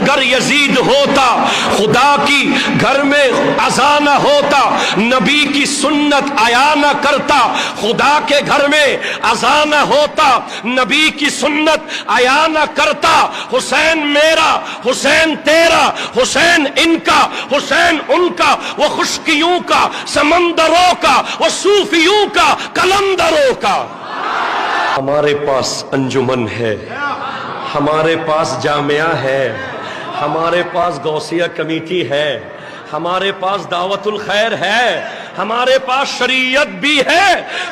घर यजीद होता, खुदा की घर में अज़ान न होता, नबी की सुन्नत आया न करता, खुदा के घर में अज़ान न होता, नबी की सुन्नत आया न करता। हुसैन मेरा, हुसैन तेरा, हुसैन इनका, हुसैन उनका, वो खुशकियों का, समंदरों का, वो सूफियों का, कलंदरों का। हमारे पास अंजुमन है, हमारे पास जामिया है, हमारे पास गौसिया कमेटी है, हमारे पास दावतुल खैर है, हमारे पास शरीयत भी है,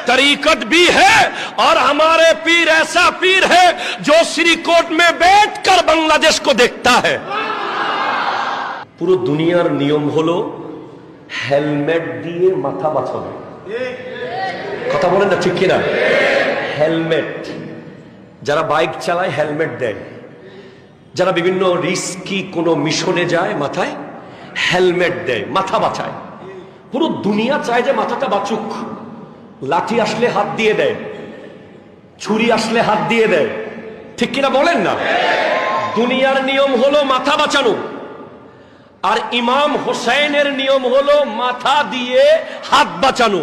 तरीकत भी है, और हमारे पीर ऐसा पीर है जो श्रीकोट में बैठकर बांग्लादेश को देखता है। পুরো দুনিয়ার নিয়ম হলো হেলমেট দিয়ে মাথা বাঁচানো। কথা বলেন না, ঠিক কিনা? হেলমেট, যারা বাইক চালায় হেলমেট দেয়, যারা বিভিন্ন রিস্কি কোনো মিশনে যায় মাথায় হেলমেট দেয়, মাথা বাঁচায়। পুরো দুনিয়া চায় যে মাথাটা বাঁচুক। লাঠি আসলে হাত দিয়ে দেয়, ছুরি আসলে হাত দিয়ে দেয়, ঠিক কিনা বলেন না? দুনিয়ার নিয়ম হলো মাথা বাঁচানো, আর ইমাম হোসেনের নিয়ম হলো মাথা দিয়ে হাত বাঁচানো।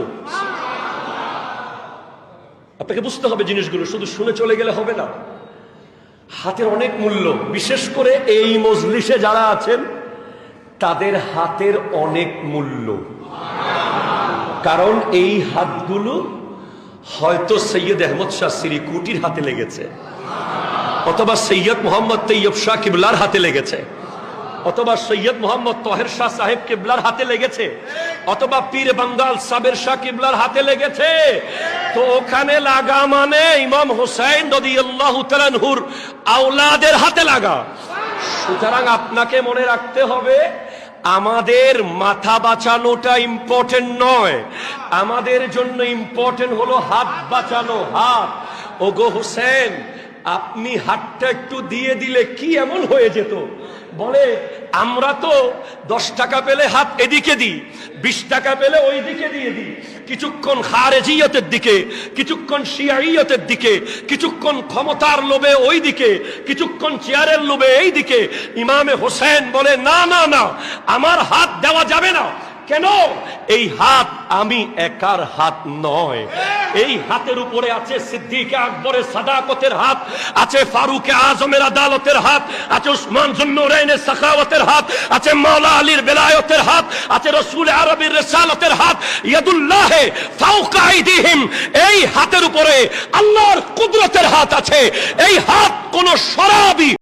আপনাকে বুঝতে হবে জিনিসগুলো, শুধু শুনে চলে গেলে হবে না। হাতের অনেক মূল্য, বিশেষ করে এই মজলিসে যারা আছেন তাদের হাতের অনেক মূল্য। কারণ এই হাতগুলো হয়তো সৈয়দ আহমদ শাহ সিরিকুটির হাতে লেগেছে, অথবা সৈয়দ মোহাম্মদ তৈয়ব শাহ কিবলার হাতে লেগেছে, অথবা সৈয়দ মোহাম্মদ তহের শাহ সাহেব কিবলার হাতে লেগেছে, অথবা পীর বাঙ্গাল সাবের শাহ কিবলার হাতে লেগেছে। তো ওখানে লাগা মানে ইমাম হুসাইন রাদিয়াল্লাহু তাআলা আনহুর আওলাদের হাতে লাগা। সুতরাং আপনাকে মনে রাখতে হবে, আমাদের মাথা বাঁচানোটা ইম্পর্টেন্ট নয়, আমাদের জন্য ইম্পর্টেন্ট হলো হাত বাঁচানো। হাত, ওগো হুসেন, আপনি হাতটা একটু দিয়ে দিলে কি এমন হয়ে যেত। বলে আমরা তো 10 টাকা পেলে হাত এদিকে দিই, 20 টাকা পেলে ওই দিকে দিয়ে দিই, কিছুক্ষণ খারেজিয়তের দিকে, কিছুক্ষণ শিয়াইয়তের দিকে, কিছুক্ষণ ক্ষমতার লোভে ওই দিকে, কিছুক্ষণ চেয়ারের লোভে এই দিকে। ইমামে হোসেন বলে না না না, আমার হাত দেওয়া যাবে না। কেন? এই হাত আমি একার হাত নয়, এই হাতের উপরে আছে সিদ্দিকে আকবরের সাদাকতের হাত, আছে ফারুকে আজমের আদালতের হাত, আছে উসমান জুন্নুরাইনের সাখাওয়াতের হাত, আছে মাওলা আলীর বেলায়েতের হাত, আছে রাসূল আরবির রিসালাতের হাত। ইয়াদুল্লাহি ফাওকা আইদিহিম, এই হাতের উপরে আল্লাহর কুদরতের হাত আছে। এই হাত কোন শরাবি